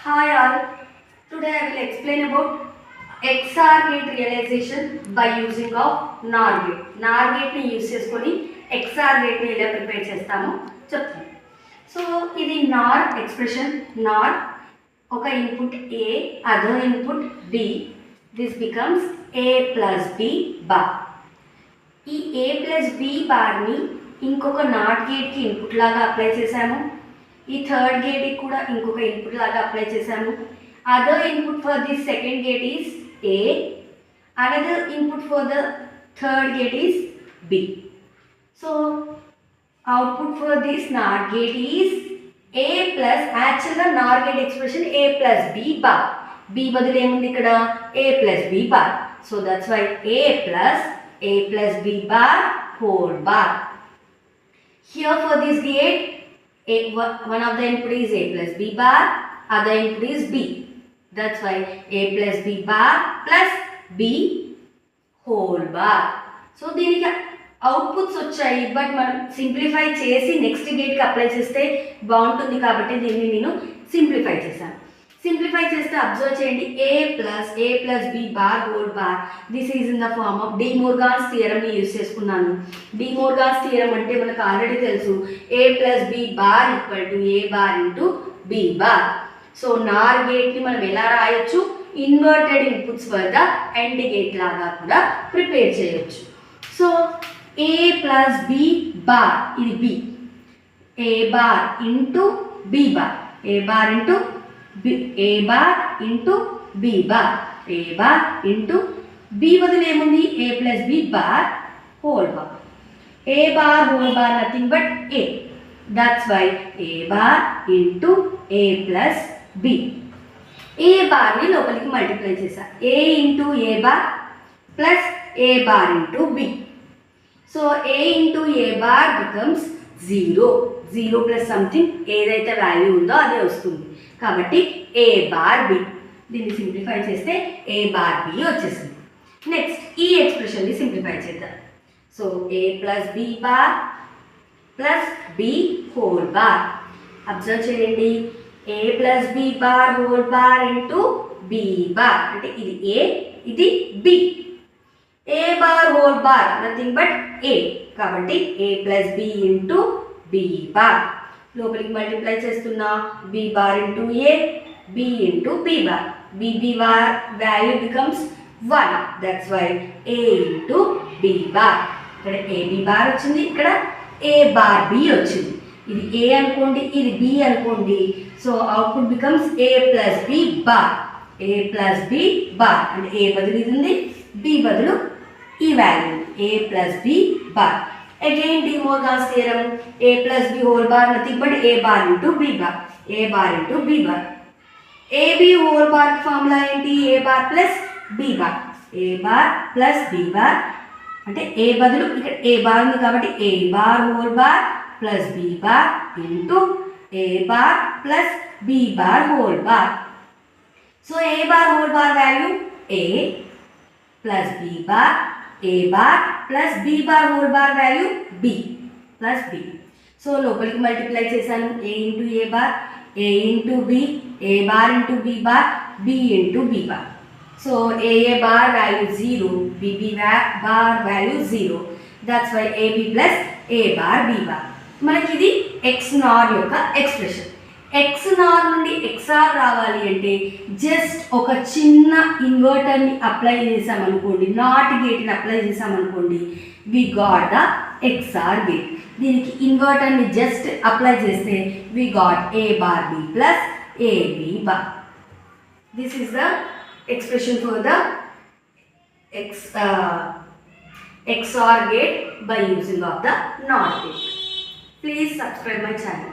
Hi all, today I will explain about XOR gate realization by using of NOR gate. NOR gate ni use చేసుకొని XOR gate ni ఎలా prepare చేస్తామో చెప్తాను. So ఇది NOR expression. NOR ఒక input A, other input B. This becomes A plus B bar. ఈ A plus B బార్ని ఇంకొక not గేట్కి input లాగా apply చేశాము. ఈ థర్డ్ గేట్కి కూడా ఇంకొక ఇన్పుట్ లాగా అప్లై చేశాము. Other input for this second gate is A, another input for the third gate is B. So output for this not gate is A plus, యాక్చువల్గా not gate expression A plus B bar. B బదులు ఏముంది ఇక్కడ A plus B bar. So that's why A plus B bar whole bar. Here for this gate, one of the input is A plus B bar, other input is B. That's why A plus B bar plus B whole bar. So దీనికి outputs వచ్చాయి, but మనం simplify చేసి next గేట్కి apply చేస్తే బాగుంటుంది కాబట్టి దీన్ని నేను simplify చేశాను. సింప్లిఫై చేస్తే అబ్జర్వ్ చేయండి, A plus B bar whole bar. This is in the form of De Morgan's థియరమ్ని యూజ్ చేసుకున్నాను. డి మోర్గాన్స్ థియరమ్ అంటే మనకు ఆల్రెడీ తెలుసు, A plus B bar equal to A bar into B bar. So NOR గేట్ని మనం ఎలా రాయొచ్చు, inverted inputs for the AND gate లాగా కూడా ప్రిపేర్ చేయొచ్చు. So A plus B bar, ఇది B, A bar into B bar, A bar into A bar into B bar, A bar into B బదులు ఏముంది A plus B bar whole bar. A bar whole bar nothing but A. That's why A bar into A plus B. A bar ని లోపలికి multiply చేసా, A into A bar plus A bar into B. So A into A bar becomes 0. 0 plus something, ఏదైతే value ఉందో అదే వస్తుంది కాబట్టి A bar B. దీన్ని simplify చేస్తే A బార్ B వచ్చేసింది. నెక్స్ట్ ఈ ఎక్స్ప్రెషన్ని సింప్లిఫై చేద్దాం. So A plus B bar plus B whole bar. Observe చేయండి, A plus B bar whole bar into B bar, అంటే ఇది A, ఇది B. A bar whole bar nothing but A, కాబట్టి A plus B into B bar. లోపలికి multiply చేస్తున్నా, B bar into A, B into B bar. B bar value becomes 1. That's why A into B bar. ఇక్కడ AB bar వచ్చింది, ఇక్కడ A bar B వచ్చింది. ఇది A అనుకోండి, ఇది B అనుకోండి. So output becomes A plus B bar. A plus B bar అంటే A బదులు ఇది ఉంది, B బదులు ఈ value A plus B bar. Again De Morgan's theorem, A plus B whole bar nothing but A bar into B bar, A bar into B bar. AB whole bar formula ఏంటి, A bar plus B bar, A bar plus B bar అంటే A బదులు ఇక్కడ A bar ఉంది కాబట్టి A bar whole bar plus B bar into A bar plus B bar whole bar. So A bar whole bar value A plus B bar, A bar plus B bar whole bar value B plus B. So లోపలికి multiply చేశాను, A into A bar, A into B, A bar into B bar, B into B bar. So A bar value 0, B bar value 0. That's why AB plus A bar B bar. మనకి ఇది XNOR యొక్క expression. XNOR నుండి XOR రావాలి అంటే just ఒక చిన్న ఇన్వర్టర్ని apply చేసామనుకోండి, నాట్ గేట్ని అప్లై చేసామనుకోండి, we got the XOR gate. దీనికి ఇన్వర్టర్ని జస్ట్ అప్లై చేస్తే we got A bar B plus AB bar. This is the expression for the XOR gate by using of the NOR gate. Please subscribe my channel.